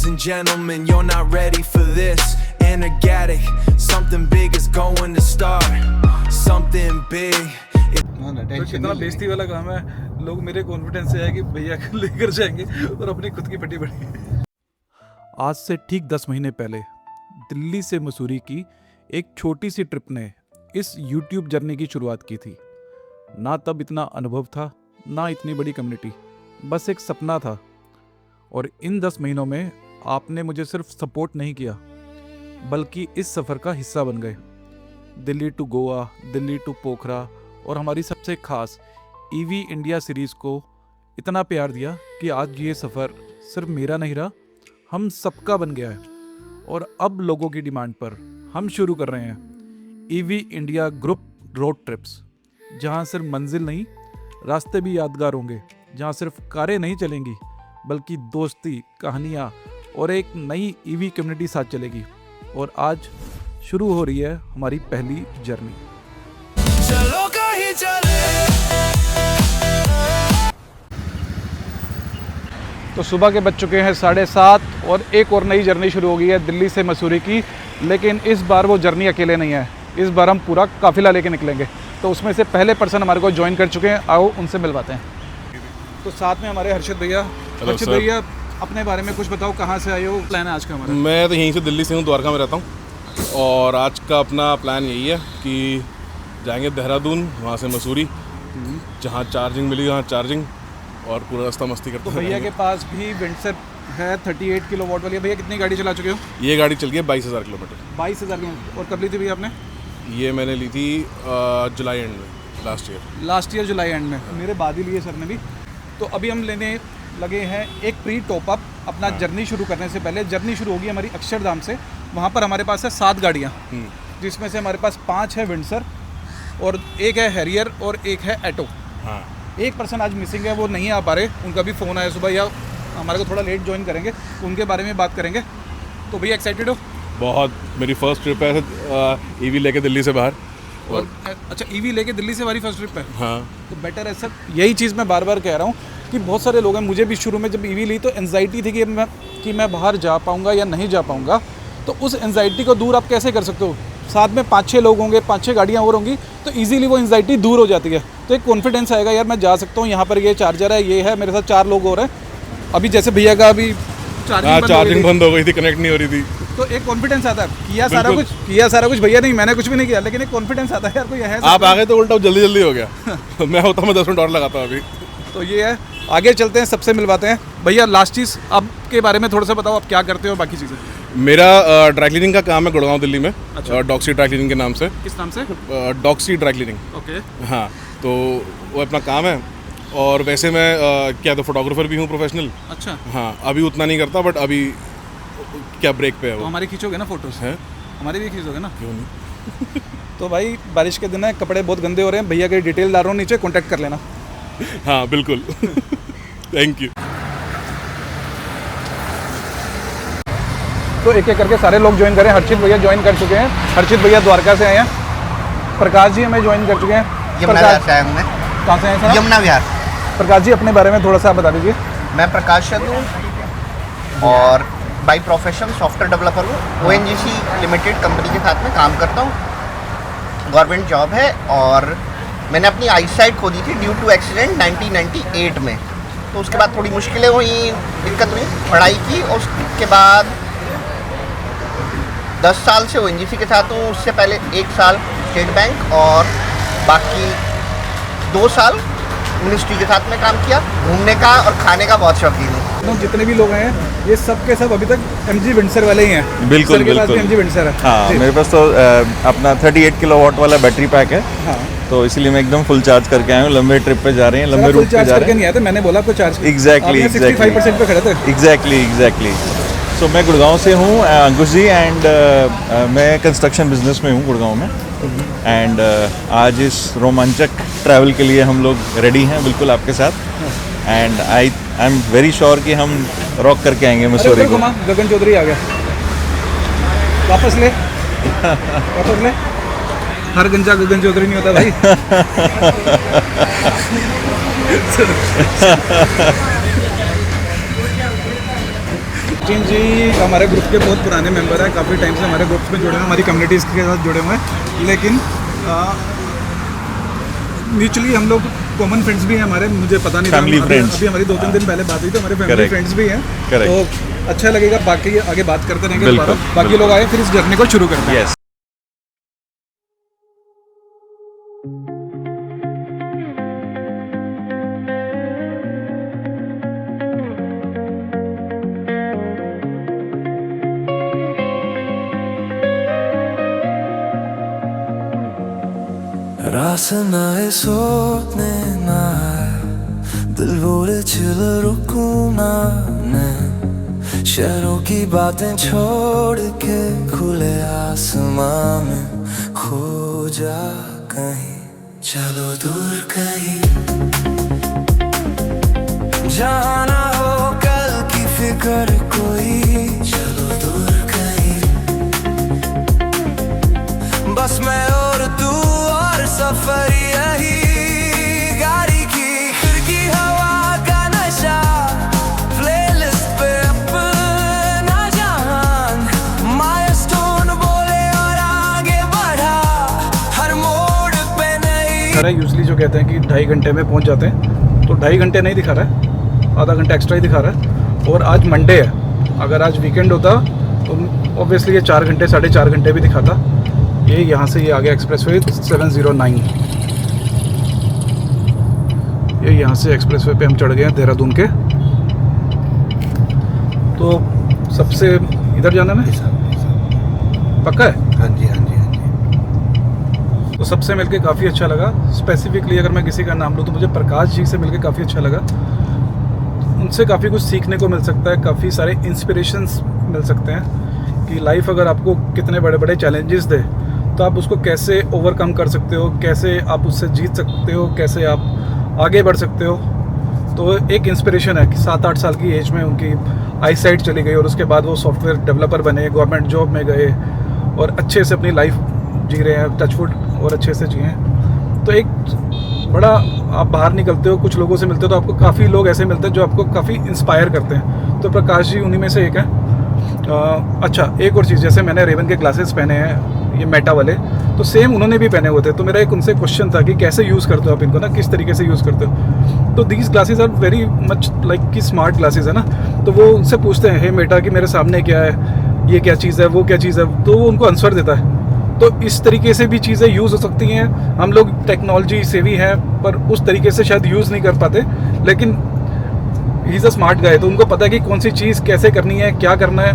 Ladies and gentlemen, you're not ready for this. Energetic, something big is going to start. Something big. तो कितना बेइज्जती वाला काम है, लोग मेरे कॉन्फिडेंस से है कि भैया लेकर जाएंगे और अपनी खुद की फटी पड़ी। आज से ठीक 10 महीने पहले दिल्ली से मसूरी की एक छोटी सी ट्रिप ने इस YouTube जर्नी की शुरुआत की थी। ना तब इतना अनुभव था, ना इतनी बड़ी कम्युनिटी, बस एक सपना था। और इन 10 महीनों में आपने मुझे सिर्फ सपोर्ट नहीं किया, बल्कि इस सफ़र का हिस्सा बन गए। दिल्ली टू गोवा, दिल्ली टू पोखरा और हमारी सबसे खास ईवी इंडिया सीरीज़ को इतना प्यार दिया कि आज ये सफ़र सिर्फ मेरा नहीं रहा, हम सबका बन गया है। और अब लोगों की डिमांड पर हम शुरू कर रहे हैं EV India group road trips, जहां सिर्फ मंजिल नहीं, रास्ते भी यादगार होंगे, जहां सिर्फ कारें नहीं चलेंगी, बल्कि दोस्ती, कहानियाँ और एक नई ईवी कम्युनिटी साथ चलेगी। और आज शुरू हो रही है हमारी पहली जर्नी। चलो कहीं चले। तो सुबह के बज चुके हैं 7:30 और एक और नई जर्नी शुरू हो गई है दिल्ली से मसूरी की। लेकिन इस बार वो जर्नी अकेले नहीं है, इस बार हम पूरा काफिला लेके निकलेंगे। तो उसमें से पहले पर्सन हमारे को ज्वाइन कर चुके हैं, आओ उनसे मिलवाते हैं। तो साथ में हमारे हर्षित भैया। हर्षित भैया, अपने बारे में कुछ बताओ, कहाँ से आए हो, प्लान है आज का हमारा? मैं तो यहीं से दिल्ली से हूँ, द्वारका में रहता हूँ। और आज का अपना प्लान यही है कि जाएंगे देहरादून, वहाँ से मसूरी, जहाँ चार्जिंग मिली वहाँ चार्जिंग, और पूरा रास्ता मस्ती करते हैं। तो भैया के पास भी विंडसर है 38 किलोवाट वाली। भैया कितनी गाड़ी चला चुके हो? ये गाड़ी चल गई है 22,000 किलोमीटर। 22,000 किलोमीटर। और कब ली थी भैया आपने? ये मैंने ली थी जुलाई एंड में, लास्ट ईयर जुलाई एंड में। मेरे बाद ही लिए सर ने भी। तो अभी हम लेने लगे हैं एक प्री टॉप अप अपना जर्नी शुरू करने से पहले। जर्नी शुरू होगी हमारी अक्षरधाम से। वहाँ पर हमारे पास है 7 गाड़ियाँ, जिसमें से हमारे पास 5 है विंडसर और एक है हैरियर और एक है एटो। हाँ। एक पर्सन आज मिसिंग है, वो नहीं आ पा रहे, उनका भी फ़ोन आया सुबह, या हमारे को थोड़ा लेट ज्वाइन करेंगे, तो उनके बारे में बात करेंगे। तो भैया एक्साइटेड हो? बहुत, मेरी फर्स्ट ट्रिप है ईवी लेके दिल्ली से बाहर। और अच्छा, ईवी लेके दिल्ली से हमारी फर्स्ट ट्रिप है। हाँ। तो बेटर है सर, यही चीज़ मैं बार बार कह रहा हूँ कि बहुत सारे लोग हैं, मुझे भी शुरू में जब ईवी ली तो एंजाइटी थी कि मैं बाहर जा पाऊँगा या नहीं जा पाऊँगा। तो उस एंजाइटी को दूर आप कैसे कर सकते हो? साथ में 5-6 लोग होंगे, 5-6 गाड़ियाँ और होंगी, तो इजीली वो एंजाइटी दूर हो जाती है। तो एक कॉन्फिडेंस आएगा, यार मैं जा सकता हूँ, यहाँ पर ये चार्जर है, ये है, मेरे साथ 4 लोग और हैं। अभी जैसे भैया का अभी चार्जिंग बंद हो गई थी, कनेक्ट नहीं हो रही थी, तो एक कॉन्फिडेंस आता है। किया सारा कुछ भैया नहीं, मैंने कुछ भी नहीं किया, लेकिन एक कॉन्फिडेंस आता है यार, कोई है। आप आ गए तो उल्टा जल्दी हो गया। मैं होता, मैं 10 मिनट और लगाता हूँ अभी। तो ये है, आगे चलते हैं, सबसे मिलवाते हैं। भैया लास्ट चीज़ आपके बारे में थोड़ा सा बताओ, आप क्या करते हो, बाकी चीज़ें। मेरा ड्राई क्लीनिंग का काम है गुड़गांव दिल्ली में। अच्छा। डॉक्सी ड्राई क्लीनिंग के नाम से। किस नाम से? Doxy dry cleaning. ओके। हाँ, तो वो अपना काम है। और वैसे मैं क्या तो फोटोग्राफर भी हूँ प्रोफेशनल। अच्छा। हाँ, अभी उतना नहीं करता, बट अभी क्या ब्रेक पे है वो। तो हमारी खींचोगे ना फोटोज? हैं, हमारी भी खींचोगे ना? क्यों नहीं। तो भाई बारिश के दिन है, कपड़े बहुत गंदे हो रहे हैं, भैया के डिटेल डाल रहा हूँ नीचे, कॉन्टैक्ट कर लेना। हाँ बिल्कुल। Thank you. तो एक एक करके सारे लोग ज्वाइन करें। हर्षित भैया ज्वाइन कर चुके हैं। हर्षित भैया द्वारका से आए हैं। प्रकाश जी हमें ज्वाइन कर चुके हैं। यमुना विहार से आया हूँ मैं। कहाँ से आए सर? यमुना विहार। प्रकाश जी अपने बारे में थोड़ा सा बता दीजिए। मैं प्रकाश चंद्र हूँ और बाई प्रोफेशन सॉफ्टवेयर डेवलपर हूँ। ONGC लिमिटेड कंपनी के साथ में काम करता हूँ। गवर्नमेंट जॉब है और मैंने अपनी आईसाइट खो दी थी ड्यू टू एक्सीडेंट 1998 में। तो उसके बाद थोड़ी मुश्किलें हुई, दिक्कत हुई, पढ़ाई की, और उसके बाद 10 साल से ONGC के साथ हूँ। उससे पहले 1 साल स्टेट बैंक और बाकी 2 साल मिनिस्ट्री के साथ में काम किया। घूमने का और खाने का बहुत शौकीन हूँ। जितने भी लोग हैं ये सब के सब अभी तक MG विंडसर वाले ही हैं। बिल्कुल बिल्कुल MG विंडसर है। हाँ, मेरे पास तो अपना 38 किलोवाट वाला बैटरी पैक है। हाँ। तो इसीलिए मैं एकदम फुल चार्ज करके आया हूँ। लंबे ट्रिप पे जा रहे हैं, लंबे रूट पे जा रहे हैं। नहीं आए थे, मैंने बोला आपको चार्ज। एग्जैक्टली 65% पे खड़े थे। एग्जैक्टली। सो मैं गुड़गांव से हूँ, अंकुश जी, एंड मैं कंस्ट्रक्शन बिजनेस में हूँ गुड़गांव में। एंड आज इस रोमांचक ट्रैवल के लिए हम लोग रेडी हैं बिल्कुल आपके साथ। And I am very sure कि हम रॉक करके आएंगे मसूरी को। गगन चौधरी आ गया, वापस ले। हर गंजा गगन चौधरी नहीं होता भाई। सचिन जी हमारे ग्रुप के बहुत पुराने मेंबर हैं, काफ़ी टाइम से हमारे ग्रुप्स में जुड़े हैं, हमारी कम्युनिटीज़ के साथ जुड़े हुए हैं, लेकिन म्यूचुअली हम लोग कॉमन फ्रेंड्स भी हैं हमारे, मुझे पता नहीं Family था friends. अभी हमारी 2-3 दिन पहले बात हुई तो हमारे फैमिली Correct. फ्रेंड्स भी हैं। Correct. तो अच्छा लगेगा, बाकी आगे बात करते रहेंगे बिल्कुल, दोबारा। बाकी लोग आए फिर इस जर्नी को शुरू करते हैं। यस Rasına sotne na दिल बोले चल रुकू ना शहरों की बातें छोड़ के खुले आसमां में खो जा कहीं, चलो दूर कहीं जहाँ ना हो कल की फिक्र कोई, चलो दूर कहीं बस मैं और तू और सफर यही, गाड़ी की खिड़की हवा का नशा, प्लेलिस्ट पे अपना जहान, माइलस्टोन बोले और आगे बढ़ा, हर मोड़ पे नहीं। यूजली जो कहते हैं कि 2.5 घंटे में पहुंच जाते हैं, तो 2.5 घंटे नहीं दिखा रहा है, आधा घंटा एक्स्ट्रा ही दिखा रहा है। और आज मंडे है, अगर आज वीकेंड होता तो ऑब्वियसली ये 4 घंटे 4.5 घंटे भी दिखाता। ये यहाँ से ये आ गया एक्सप्रेसवे 709, ये यहाँ से एक्सप्रेसवे पे हम चढ़ गए हैं देहरादून के। तो सबसे इधर जाना है पक्का है? हाँ जी हाँ जी हाँ जी। तो सबसे मिलके काफ़ी अच्छा लगा। स्पेसिफिकली अगर मैं किसी का नाम लूँ तो मुझे प्रकाश जी से मिलके काफ़ी अच्छा लगा। उनसे काफ़ी कुछ सीखने को मिल सकता है, काफ़ी सारे इंस्पिरेशंस मिल सकते हैं कि लाइफ अगर आपको कितने बड़े बड़े चैलेंजेस दे तो आप उसको कैसे ओवरकम कर सकते हो, कैसे आप उससे जीत सकते हो, कैसे आप आगे बढ़ सकते हो। तो एक इंस्पिरेशन है कि 7-8 साल की एज में उनकी आई साइट चली गई और उसके बाद वो सॉफ्टवेयर डेवलपर बने, गवर्नमेंट जॉब में गए और अच्छे से अपनी लाइफ जी रहे हैं, टचवुड, और अच्छे से जिए। तो एक बड़ा आप बाहर निकलते हो, कुछ लोगों से मिलते हो तो आपको काफ़ी लोग ऐसे मिलते हैं जो आपको काफ़ी इंस्पायर करते हैं। तो प्रकाश जी उन्हीं में से एक है। अच्छा, एक और चीज़, जैसे मैंने रेवन के ग्लासेस पहने हैं ये मेटा वाले, तो सेम उन्होंने भी पहने हुए थे। तो मेरा एक उनसे क्वेश्चन था कि कैसे यूज़ करते हो आप इनको ना, किस तरीके से यूज़ करते हो। तो these glasses are very much like कि स्मार्ट ग्लासेस है ना। तो वो उनसे पूछते हैं, हे मेटा कि मेरे सामने क्या है, ये क्या चीज़ है, वो क्या चीज़ है, तो वो उनको आंसर देता है। तो इस तरीके से भी चीज़ें यूज़ हो सकती हैं। हम लोग टेक्नोलॉजी से भी हैं पर उस तरीके से शायद यूज़ नहीं कर पाते, लेकिन he is a smart guy, तो उनको पता है कि कौन सी चीज़ कैसे करनी है, क्या करना है।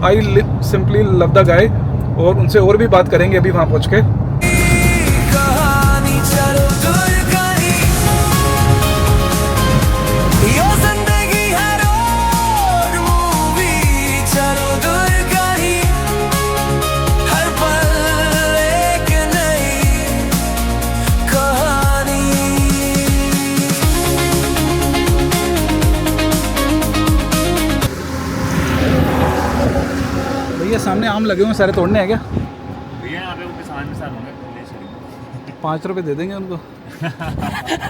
I simply love the guy. और उनसे और भी बात करेंगे अभी वहाँ पहुँच के। कहानी चलो दूर कहीं, यो जिंदगी है रोड मूवी, चलो दूर कहीं, हर पल एक नई कहानी। भैया सामने आम लगे हुए हैं, सारे तोड़ने हैं क्या? भैया यहाँ पे वो किसान होंगे, ले चलिए। 5 रुपये दे देंगे उनको।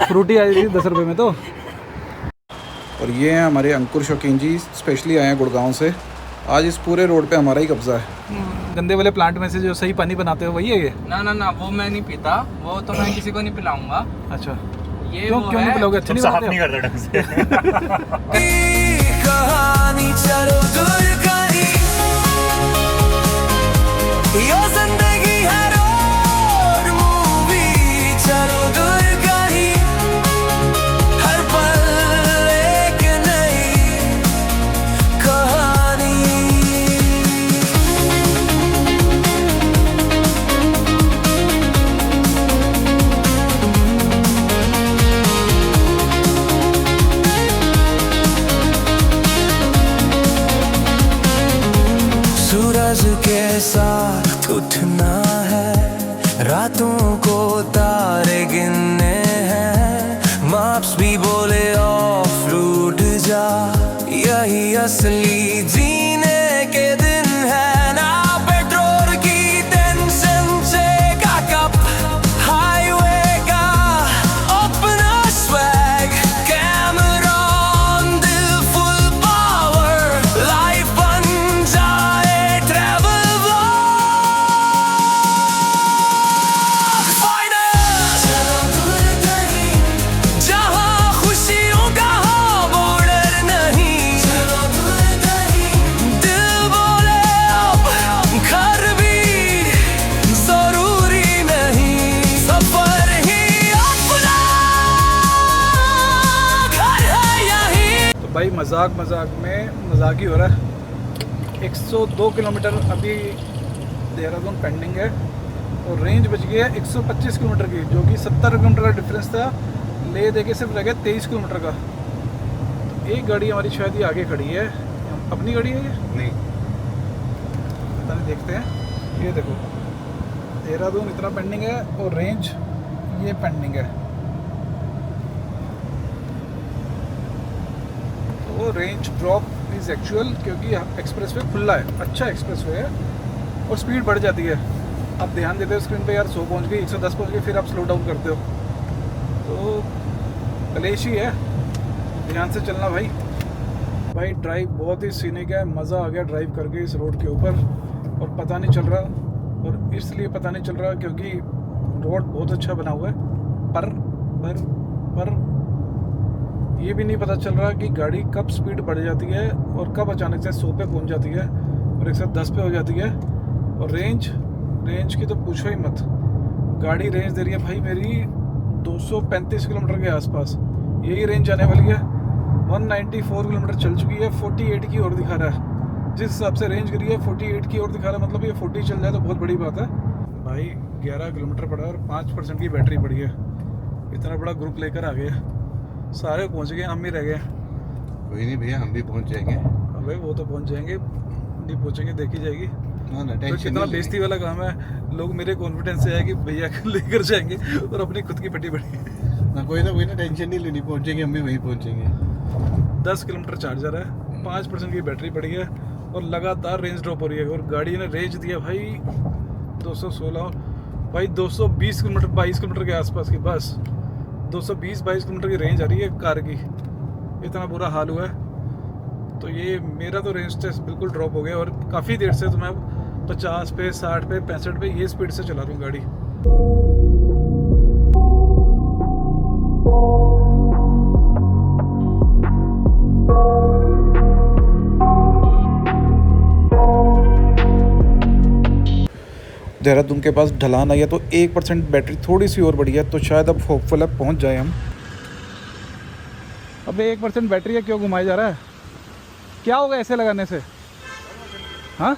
फ्रूटी आई थी 10 रुपये में तो। और ये हैं हमारे अंकुर शौकीन जी, स्पेशली आए हैं गुड़गांव से। आज इस पूरे रोड पे हमारा ही कब्जा है। गंदे वाले प्लांट में से जो सही पानी बनाते हो वही है ये? ना वो मैं नहीं पीता, वो तो मैं किसी को नहीं पिलाऊंगा। अच्छा, ये क्यों वो क्यों नहीं है, पिलाओगे? अच्छा नहीं साफ बनाते नहीं हो? करता ढंग से। कहानी चलो दूर कहीं, यो जिंदगी है रोड मूवी, चलो दूर कहीं, हर पल एक नई कहानी। सूरज के साथ उठना है, रातों को तारे गिनने हैं, माप्स भी बोले ऑफ रूट जा, यही असली जीने के दिन है ना। पेट्रोल की टेंशन से का कप, हाईवे का अपना स्वैग, कैमरा ऑन, दिल फुल पावर, मजाक में मजाक ही हो रहा है। 102 किलोमीटर अभी देहरादून पेंडिंग है और रेंज बच गई है 125 किलोमीटर की, जो कि 70 किलोमीटर का डिफरेंस था। ले दे के सिर्फ रह गया 23 किलोमीटर का। तो एक गाड़ी हमारी शायद ये आगे खड़ी है, अपनी गाड़ी है ये, नहीं पता नहीं, देखते हैं। ये देखो देहरादून इतना पेंडिंग है और रेंज ये पेंडिंग है। तो रेंज ड्रॉप इज़ एक्चुअल, क्योंकि एक्सप्रेसवे खुला है, अच्छा एक्सप्रेसवे है और स्पीड बढ़ जाती है। आप ध्यान देते हो स्क्रीन पे, यार 100 पहुँच गई, 110 पहुँच गई, फिर आप स्लो डाउन करते हो। तो कलेश ही है, ध्यान से चलना भाई। भाई ड्राइव बहुत ही सीनिक है, मज़ा आ गया ड्राइव करके इस रोड के ऊपर। और पता नहीं चल रहा, और इसलिए पता नहीं चल रहा क्योंकि रोड बहुत अच्छा बना हुआ है, पर ये भी नहीं पता चल रहा कि गाड़ी कब स्पीड बढ़ जाती है और कब अचानक से 100 पे पहुंच जाती है और 110 पे हो जाती है। और रेंज की तो पूछो ही मत। गाड़ी रेंज दे रही है भाई मेरी 235 किलोमीटर के आसपास, यही रेंज आने वाली है। 194 किलोमीटर चल चुकी है, 48 की ओर दिखा रहा है। जिस हिसाब से रेंज गिरी है 48 की ओर दिखा रहा है, मतलब ये 40 चल जाए तो बहुत बड़ी बात है भाई। 11 किलोमीटर पड़ा और 5% की बैटरी पड़ी है। इतना बड़ा ग्रुप लेकर आ गए, सारे पहुंच गए, हम ही रह गए। कोई नहीं भैया, हम भी पहुंच जाएंगे। अबे वो तो पहुंच जाएंगे, नहीं पहुंचेंगे देखी जाएगी। ना तो टेंशन कितना बेइज्जती वाला काम है। लोग मेरे कॉन्फिडेंस से है कि भैया लेकर जाएंगे और अपनी खुद की फटी पड़ी ना कोई ना टेंशन नहीं लेनी, पहुंचेंगे, हम भी वहीं पहुंचेंगे। 10 किलोमीटर चार्जर है, 5% की बैटरी पड़ी है और लगातार रेंज ड्रॉप हो रही है। और गाड़ी ने रेंज दिया भाई 216, भाई 220 किलोमीटर, 22 किलोमीटर के आसपास की, बस 220-22 किलोमीटर की रेंज आ रही है कार की। इतना बुरा हाल हुआ है। तो ये मेरा तो रेंज टेस्ट बिल्कुल ड्रॉप हो गया और काफ़ी देर से तो मैं 50 पे, 60 पे, 65 पे ये स्पीड से चला रहा हूँ गाड़ी। देहरादून के पास ढलान आई है तो 1% बैटरी थोड़ी सी और बढ़ी है, तो शायद अब होपफुल है पहुंच जाए हम। अबे 1% बैटरी है, क्यों घुमाया जा रहा है? क्या होगा ऐसे लगाने से? हाँ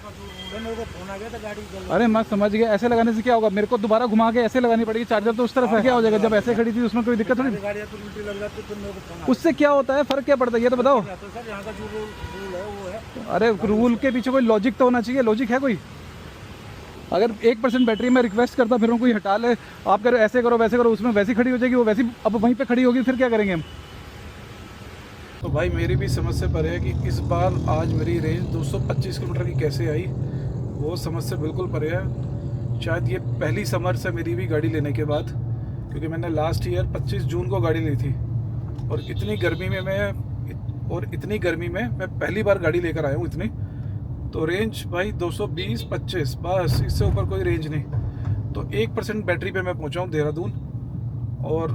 अरे मैं समझ गया, ऐसे लगाने से क्या होगा? मेरे को दोबारा घुमा के ऐसे लगानी पड़ेगी। चार्जर तो उस तरफ है, क्या हो जाएगा? जब ऐसे खड़ी थी उसमें कोई दिक्कत नहीं, उससे क्या होता है, फर्क क्या पड़ता है ये तो बताओ। अरे रूल के पीछे कोई लॉजिक तो होना चाहिए, लॉजिक है कोई? अगर 1% बैटरी में रिक्वेस्ट करता फिर कोई हटा ले, आप करो ऐसे करो वैसे करो, उसमें वैसी खड़ी हो जाएगी, वो वैसी अब वहीं पे खड़ी होगी, फिर क्या करेंगे हम? तो भाई मेरी भी समझ से परे है कि इस बार आज मेरी रेंज 225 किलोमीटर की कैसे आई, वो समझ से बिल्कुल परे है। शायद ये पहली समर से मेरी भी गाड़ी लेने के बाद, क्योंकि मैंने लास्ट ईयर 25 जून को गाड़ी ली थी और इतनी गर्मी में मैं पहली बार गाड़ी लेकर आया हूँ इतनी। तो रेंज भाई 220-25, बस इससे ऊपर कोई रेंज नहीं। तो 1% बैटरी पे मैं पहुंचा हूँ देहरादून और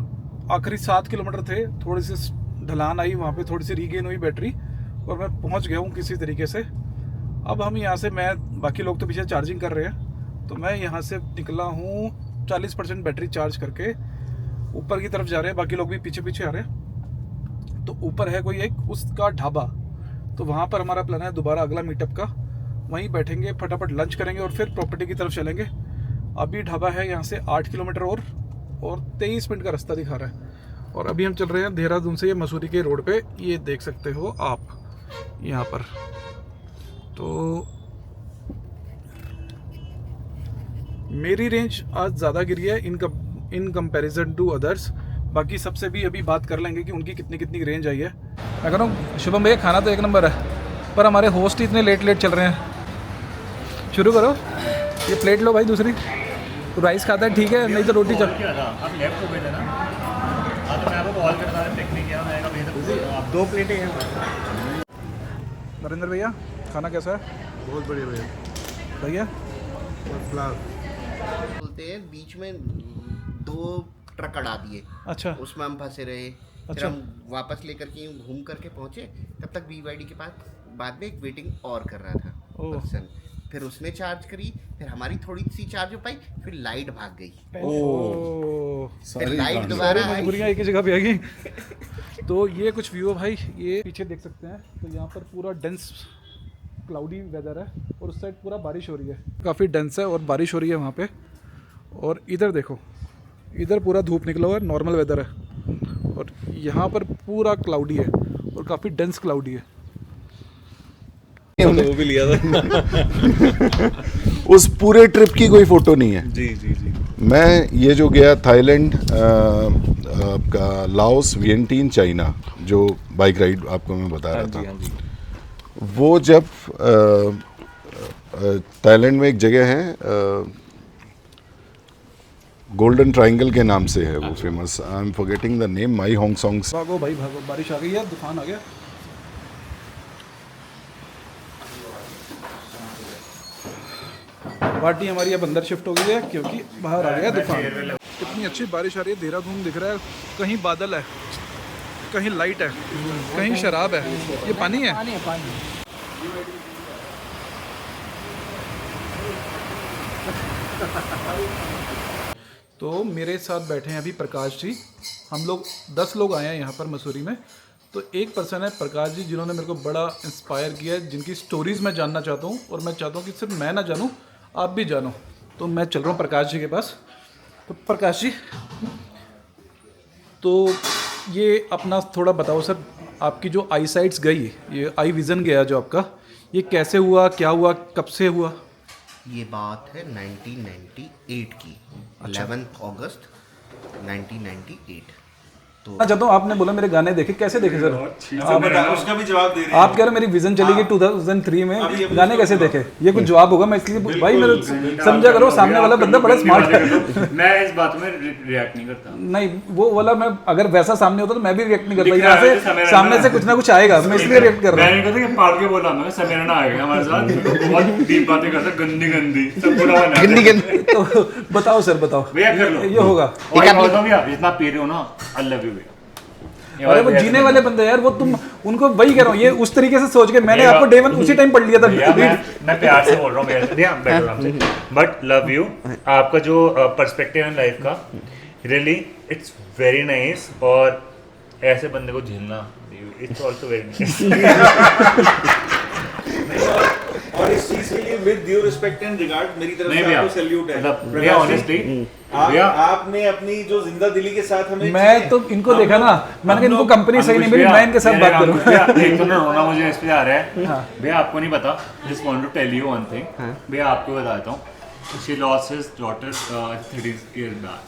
आखिरी 7 किलोमीटर थे, थोड़ी सी ढलान आई, वहाँ पे थोड़ी सी रीगेन हुई बैटरी और मैं पहुंच गया हूँ किसी तरीके से। अब हम यहाँ से, बाकी लोग तो पीछे चार्जिंग कर रहे हैं, तो मैं यहाँ से निकला हूँ 40% बैटरी चार्ज करके, ऊपर की तरफ जा रहे हैं, बाकी लोग भी पीछे पीछे आ रहे हैं। तो ऊपर है कोई एक उसका ढाबा, तो वहाँ पर हमारा प्लान है दोबारा अगला मीटअप का, वहीं बैठेंगे, फटाफट लंच करेंगे और फिर प्रॉपर्टी की तरफ चलेंगे। अभी ढाबा है यहाँ से 8 किलोमीटर और 23 मिनट का रास्ता दिखा रहा है। और अभी हम चल रहे हैं देहरादून से ये मसूरी के रोड पे, ये देख सकते हो आप यहाँ पर। तो मेरी रेंज आज ज़्यादा गिरी है इन कंपैरिजन टू अदर्स। बाकी सबसे भी अभी बात कर लेंगे कि उनकी कितनी कितनी रेंज आई है। मैं कह रहा हूँ शुभम भैया खाना तो एक नंबर है, पर हमारे होस्ट ही इतने लेट चल रहे हैं। शुरू करो, ये प्लेट लो भाई दूसरी। तो राइस खाता है ठीक है, नहीं तो रोटी चल। आप लेफ्ट को भेजे ना, तो मैं आपको कॉल करता था, पिक नहीं किया, मैं कहा भेज आप 2 प्लेटें हैं। नरेंद्र भैया खाना कैसा है? बहुत बढ़िया भैया। भैया बोलते हैं, बीच में 2 ट्रक अड़ा दिए, अच्छा उसमें हम फंसे रहे। फिर अच्छा। हम वापस लेकर के यूँ घूम करके पहुंचे, तब तक BYD के पास बाद में एक वेटिंग और कर रहा था पर्सन। फिर उसने चार्ज करी, फिर हमारी थोड़ी सी चार्ज हो पाई, फिर लाइट भाग गई। ओह, फिर लाइट दोबारा आई। मजबूरियाँ एक ही जगह पे आ गई। तो ये कुछ व्यू है भाई, ये पीछे देख सकते हैं। तो यहाँ पर पूरा डेंस क्लाउडी वेदर है और उस साइड पूरा बारिश हो रही है, काफ़ी डेंस है और बारिश हो रही है वहाँ पे। और इधर देखो, इधर पूरा धूप निकला हुआ है, नॉर्मल वेदर है। और यहाँ पर पूरा क्लाउडी है और काफ़ी डेंस क्लाउडी है। वो भी लिया था। उस पूरे ट्रिप की कोई फोटो नहीं है। जी जी जी। मैं ये जो गया थाईलैंड, आपका लाओस, वियंटीन, चाइना, जो बाइक राइड आपको मैं बता रहा था, वो जब थाईलैंड में एक जगह है गोल्डन ट्रायंगल के नाम से है वो famous, I am forgetting the name, my Hong songs. भागो भाई भागो, बारिश आ गई है, तूफान आ गया। पार्टी हमारी अब अंदर शिफ्ट हो गई है क्योंकि बाहर आ गया तूफान। इतनी अच्छी बारिश आ रही है, देहरादून दिख रहा है, कहीं बादल है, कहीं लाइट है, कहीं शराब है। ये पानी है, पानी है पानी। तो मेरे साथ बैठे हैं अभी प्रकाश जी। हम लोग 10 लोग आए हैं यहाँ पर मसूरी में। तो एक पर्सन है प्रकाश जी, जिन्होंने मेरे को बड़ा इंस्पायर किया है, जिनकी स्टोरीज़ मैं जानना चाहता हूँ। और मैं चाहता हूँ कि सिर्फ मैं ना जानूँ, आप भी जानो। तो मैं चल रहा हूँ प्रकाश जी के पास। तो प्रकाश जी, तो ये अपना थोड़ा बताओ सर, आपकी जो आई साइट्स गई, ये आई विज़न गया जो आपका, ये कैसे हुआ, क्या हुआ, कब से हुआ? ये बात है 1998 की, 11 अगस्त 1998। तो अच्छा, तो आपने बोला मेरे गाने देखे, कैसे देखे सर? आप उसका भी जवाब दे आप कह रहे हो मेरी विजन चली गई 2003 में, गाने कैसे देखे? ये कुछ जवाब होगा, मैं इसलिए भाई मेरे समझा करो, सामने वाला बंदा बड़ा स्मार्ट है। मैं इस बात में रिएक्ट नहीं करता। नहीं, वो वाला मैं अगर वैसा सामने होता तो मैं भी रिएक्ट नहीं करता। यहाँ से सामने से कुछ ना कुछ आएगा, मैं इसलिए रिएक्ट कर रहा हूँ। मैंने कहा था कि पाल के बोला मैं, समीरन आ गया हमारे साथ, बहुत डीप बातें करता, गंदी गंदी सब पूरा बना गंदी गंदी। तो बताओ सर, बताओ भैया कर लो, ये होगा। और एक बात हो भैया, जितना पी रहे हो ना, आई लव यू भैया। अरे वो जीने वाले बंदे यार, वो तुम उनको वही कह रहा हूँ, ये उस तरीके से सोच के मैंने आपको डे 1 उसी टाइम पढ़ लिया था। मैं प्यार से बोल रहा हूँ भैया, बैठो आराम से, बट लव यू। आपका जो पर्सपेक्टिव है लाइफ का, रियली इट्स वेरी नाइस। और ऐसे बंदे को झेलना, इट्स आल्सो वेरी नाइस। और इस चीज के लिए with due respect and regard मेरी तरफ से आपको सैल्यूट है। भैया ऑनेस्टली, भैया आपने अपनी जो जिंदा दिली के साथ हमें, मैं तो इनको देखा ना, मैंने कहा इनको कंपनी सही नहीं मिली, मैं इनके साथ बात करूँ। एक तो ना रोना मुझे इस पे आ रहा है भैया, आपको नहीं पता, just want to tell you one thing भैया, आपको बताता हूँ, she lost his daughter 30 years back.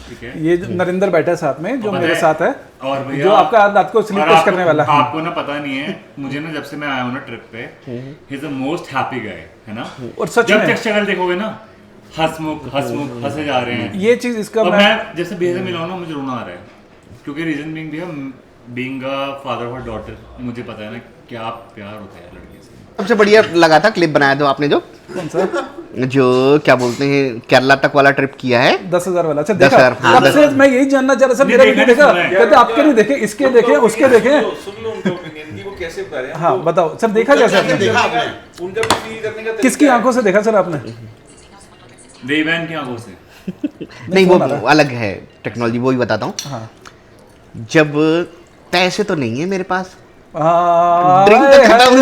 ठीक है, ये जो नरेंद्र बैठा है साथ में, जो मेरे साथ है, और भैया जो आपका रात को स्लीप टेस्ट करने वाला है। आपको ना पता नहीं है, मुझे ना जब से मैं आया हूँ ना ट्रिप पे, he is the most happy guy, है ना। और सच जब में तक शक्ल देखोगे ना, हंसमुख हंसे जा रहे हैं। ये चीज इसका और मैं मैं जैसे भैया से मिला हूं ना, मुझे रोना आ रहा है, क्योंकि रीजन बीइंग भैया, being a father of a daughter, मुझे पता है ना क्या प्यार होता है लड़की से। सबसे बढ़िया लगा था क्लिप बनाया था आपने, जो कौन सा जो क्या बोलते हैं, केरला तक वाला ट्रिप किया है, 10,000 वाला। अच्छा 10,000, देखा, हाँ, तब से मैं यही जानना चाह रहा था, मेरा वीडियो देखा, कहते आपके नहीं देखे, इसके देखे, उसके देखे। सुन लो उनके ओपिनियन की, वो कैसे बता रहे हैं। हाँ बताओ सर, देखा कैसे आपने? उनका भी फील करने का किसकी आंखों से देखा सर आपने? देवयान की आंखों से। नहीं वो अलग है टेक्नोलॉजी, वो ही बताता हूँ। हाँ। जब पैसे तो नहीं है मेरे पास, ड्रिंक तो खत्म,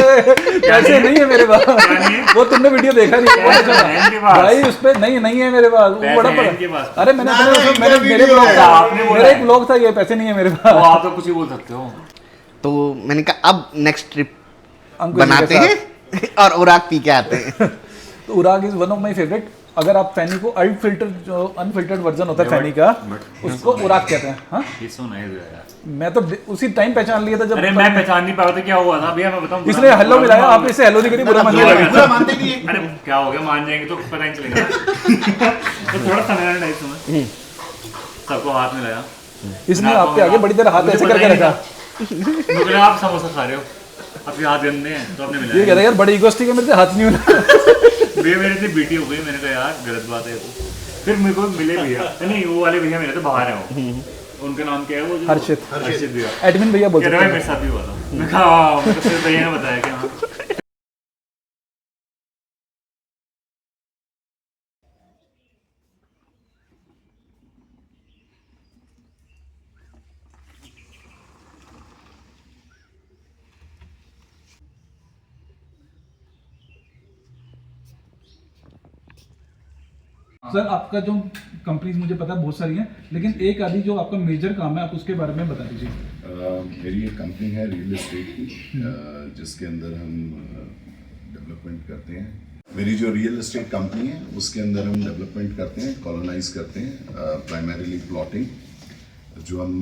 पैसे नहीं है मेरे पास। वो तुमने वीडियो देखा नहीं भाई, उस पे नहीं है मेरे पास, वो बड़ा पड़ा। अरे मैंने मेरे ब्लॉग था, मेरा एक ब्लॉग था, ये पैसे नहीं है मेरे पास। आप तो कुछ ही बोल सकते हो। तो मैंने कहा अब नेक्स्ट ट्रिप बनाते हैं और उराक पी के आते हैं। तो उराग is one of my favourite. अगर आप फैनी को अनफिल्टर्ड वर्जन होता है फैनी का, उसको उराग कहते हैं। हाँ, मैं तो उसी टाइम पहचान लिया था जब। अरे मैं पहचान नहीं पाया था, क्या हुआ था भैया मैं बताऊं, इसलिए हेलो मिलाया, आप इसे हेलो नहीं करी, बुरा मान लिया। पूरा मानते नहीं है। अरे क्या हो गया, मान जाएंगे तो पता नहीं चलेगा। तो थोड़ा समय टाइप समझ, सबको हाथ मिलाया, इसने आपके आगे बड़ी देर हाथ ऐसे करके रखा। मुझे आप समोसा खा रहे हो, आपके हाथ गंदे हैं तो आपने ये मिलाया। कह रहा यार बड़ी इगोस्टिक है, मेरे से हाथ नहीं मिला। भैया मेरे से बीटी हो गई, मैंने कहा यार गलत बात है। तो फिर मेरे को मिले भैया, नहीं वो वाले भैया मेरे तो बाहर है, वो उनका नाम क्या है, वो हर्षित भैया, एडमिन भैया बोल कह सकते रहे हैं। मेरे साथ भी हुआ था। मैं कहा तो फिर भैया ने बताया कि हाँ। सर आपका जो कंपनीज मुझे पता है बहुत सारी हैं, लेकिन एक आधी जो आपका मेजर काम है आप उसके बारे में बता दीजिए। मेरी एक कंपनी है रियल एस्टेट की, जिसके अंदर हम डेवलपमेंट करते हैं। मेरी जो रियल एस्टेट कंपनी है उसके अंदर हम डेवलपमेंट करते हैं, कॉलोनाइज करते हैं, प्राइमरीली प्लॉटिंग, जो हम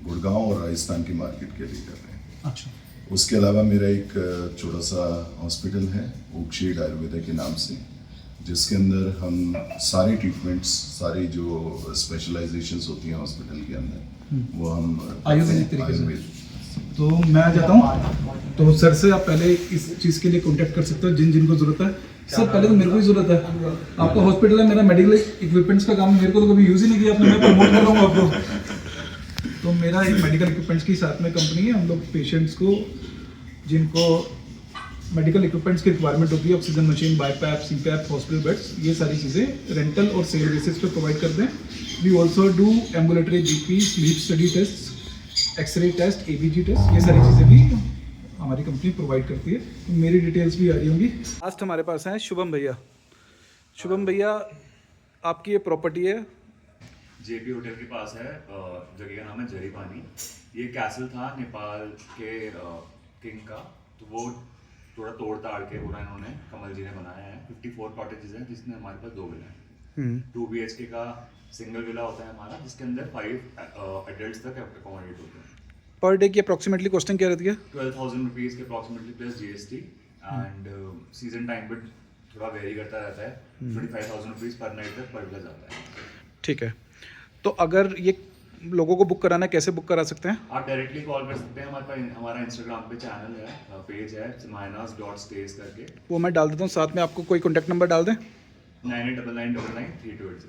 गुड़गांव और राजस्थान की मार्केट के लिए कर रहे हैं। अच्छा। उसके अलावा मेरा एक छोटा सा हॉस्पिटल है ओकशेड आयुर्वेदा के नाम से, जिसके अंदर हम सारी ट्रीटमेंट्स, सारी जो स्पेशलाइजेशंस होती हैं हॉस्पिटल के अंदर वो हम आयुर्वेदिक तरीके से। तो मैं आ जाता हूँ, तो सर से आप पहले इस चीज़ के लिए कांटेक्ट कर सकते हो जिनको ज़रूरत है। सर पहले तो मेरे को ही ज़रूरत है, आपका हॉस्पिटल है, मेरा मेडिकल इक्विपमेंट्स का काम, मेरे को तो कभी यूज़ ही नहीं किया आपने, मैं प्रमोट कर रहा हूँ आपको। तो मेरा एक मेडिकल इक्विपमेंट्स की साथ में कंपनी है, हम लोग पेशेंट्स को जिनको मेडिकल इक्विपमेंट्स की रिक्वायरमेंट होती है, oxygen machine, BiPAP, CPAP, hospital beds, ये सारी चीज़ें रेंटल और सेल बेसिस पे प्रोवाइड करते हैं। We also do ambulatory GP, sleep study test, X-ray test, ABG test, ये सारी चीज़ें भी हमारी कंपनी प्रोवाइड करती है। तो मेरी डिटेल्स भी आ रही होंगी। लास्ट हमारे पास हैं शुभम भैया। शुभम भैया, आपकी ये प्रॉपर्टी है जेपी होटल के पास है, जगह का नाम है जरी पानी। ये कैसल था नेपाल के किंग का, तो वो थोड़ा तोड़ ताड़ के पूरा इन्होंने कमल जी ने बनाया है। 54 कॉटेजेस हैं, जिसमें हमारे पास 2 विला हैं। 2 BHK का सिंगल विला होता है हमारा, जिसके अंदर 5 एडल्ट तक अकोमोडेट होते हैं। पर डे की अप्रॉक्सीमेटली कॉस्टिंग क्या रहती है? 12,000 रुपीज़ के approximately plus GST, and season time पर थोड़ा वेरी करता रहता है। 25,000 रुपीज़ पर नाइट तक पर विला जाता है। ठीक है, तो अगर ये लोगों को बुक कराना है, कैसे बुक करा सकते हैं? आप डायरेक्टली कॉल कर सकते हैं। हमारे पास हमारा इंस्टाग्राम पे चैनल है, पेज है @stays करके, वो मैं डाल देता हूँ, साथ में आपको कोई कॉन्टैक्ट नंबर डाल दें। 9899993280।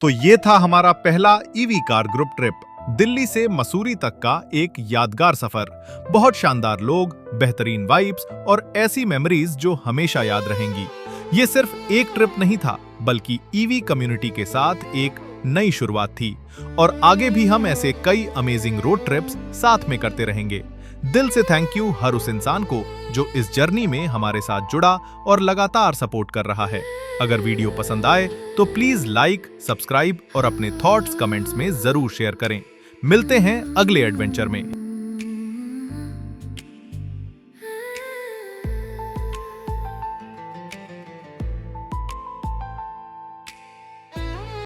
तो ये था हमारा पहला EV car group trip, Delhi से मसूरी तक का एक यादगार सफर। बहुत शानदार लोग, बेहतरीन वाइब्स और ऐसी मेमोरीज जो हमेशा याद रहेंगी। ये सिर्फ एक ट्रिप नहीं था, बल्कि ईवी कम्युनिटी के साथ एक नई शुरुआत थी, और आगे भी हम ऐसे कई अमेजिंग रोड ट्रिप्स साथ में करते रहेंगे। दिल से थैंक यू हर उस इंसान को जो इस जर्नी में हमारे साथ जुड़ा और लगातार सपोर्ट कर रहा है। अगर वीडियो पसंद आए तो प्लीज लाइक, सब्सक्राइब और अपने थॉट्स कमेंट्स में जरूर शेयर करें। मिलते हैं अगले एडवेंचर में।